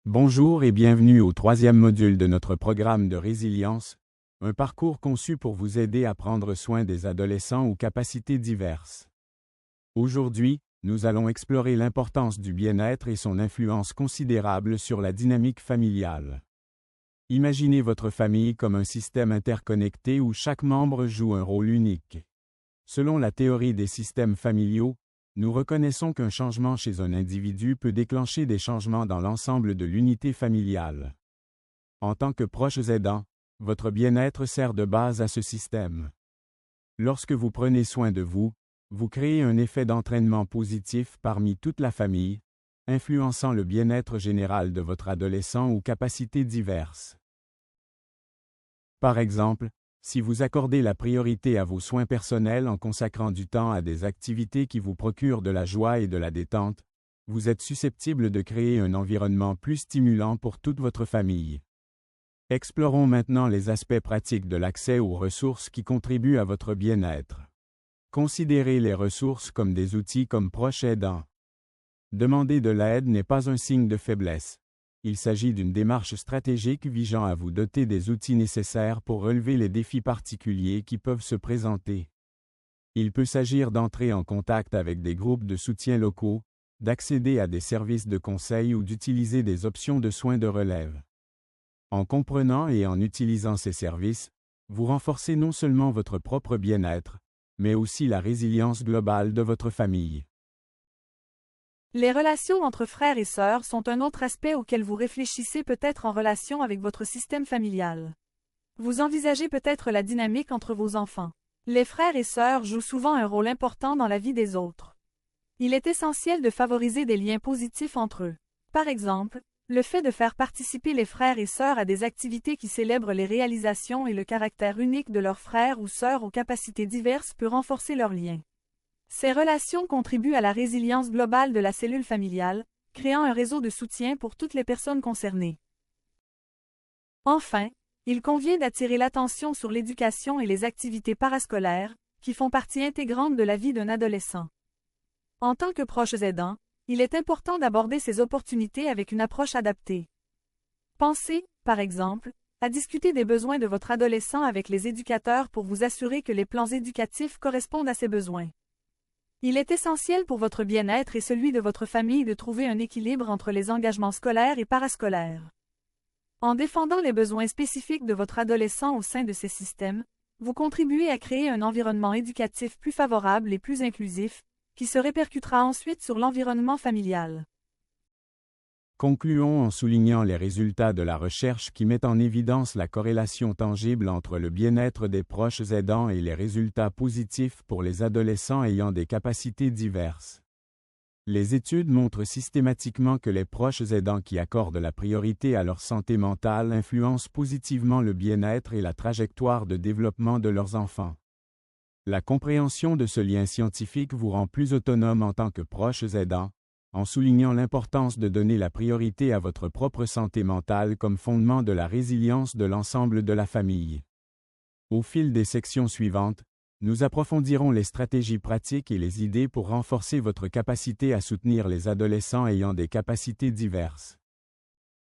Bonjour et bienvenue au troisième module de notre programme de résilience, un parcours conçu pour vous aider à prendre soin des adolescents aux capacités diverses. Aujourd'hui, nous allons explorer l'importance du bien-être et son influence considérable sur la dynamique familiale. Imaginez votre famille comme un système interconnecté où chaque membre joue un rôle unique. Selon la théorie des systèmes familiaux, nous reconnaissons qu'un changement chez un individu peut déclencher des changements dans l'ensemble de l'unité familiale. En tant que proches aidants, votre bien-être sert de base à ce système. Lorsque vous prenez soin de vous, vous créez un effet d'entraînement positif parmi toute la famille, influençant le bien-être général de votre adolescent aux capacités diverses. Par exemple, si vous accordez la priorité à vos soins personnels en consacrant du temps à des activités qui vous procurent de la joie et de la détente, vous êtes susceptible de créer un environnement plus stimulant pour toute votre famille. Explorons maintenant les aspects pratiques de l'accès aux ressources qui contribuent à votre bien-être. Considérez les ressources comme des outils comme proches aidants. Demander de l'aide n'est pas un signe de faiblesse. Il s'agit d'une démarche stratégique visant à vous doter des outils nécessaires pour relever les défis particuliers qui peuvent se présenter. Il peut s'agir d'entrer en contact avec des groupes de soutien locaux, d'accéder à des services de conseil ou d'utiliser des options de soins de relève. En comprenant et en utilisant ces services, vous renforcez non seulement votre propre bien-être, mais aussi la résilience globale de votre famille. Les relations entre frères et sœurs sont un autre aspect auquel vous réfléchissez peut-être en relation avec votre système familial. Vous envisagez peut-être la dynamique entre vos enfants. Les frères et sœurs jouent souvent un rôle important dans la vie des autres. Il est essentiel de favoriser des liens positifs entre eux. Par exemple, le fait de faire participer les frères et sœurs à des activités qui célèbrent les réalisations et le caractère unique de leurs frères ou sœurs aux capacités diverses peut renforcer leurs liens. Ces relations contribuent à la résilience globale de la cellule familiale, créant un réseau de soutien pour toutes les personnes concernées. Enfin, il convient d'attirer l'attention sur l'éducation et les activités parascolaires, qui font partie intégrante de la vie d'un adolescent. En tant que proches aidants, il est important d'aborder ces opportunités avec une approche adaptée. Pensez, par exemple, à discuter des besoins de votre adolescent avec les éducateurs pour vous assurer que les plans éducatifs correspondent à ses besoins. Il est essentiel pour votre bien-être et celui de votre famille de trouver un équilibre entre les engagements scolaires et parascolaires. En défendant les besoins spécifiques de votre adolescent au sein de ces systèmes, vous contribuez à créer un environnement éducatif plus favorable et plus inclusif, qui se répercutera ensuite sur l'environnement familial. Concluons en soulignant les résultats de la recherche qui mettent en évidence la corrélation tangible entre le bien-être des proches aidants et les résultats positifs pour les adolescents ayant des capacités diverses. Les études montrent systématiquement que les proches aidants qui accordent la priorité à leur santé mentale influencent positivement le bien-être et la trajectoire de développement de leurs enfants. La compréhension de ce lien scientifique vous rend plus autonome en tant que proches aidants, en soulignant l'importance de donner la priorité à votre propre santé mentale comme fondement de la résilience de l'ensemble de la famille. Au fil des sections suivantes, nous approfondirons les stratégies pratiques et les idées pour renforcer votre capacité à soutenir les adolescents ayant des capacités diverses.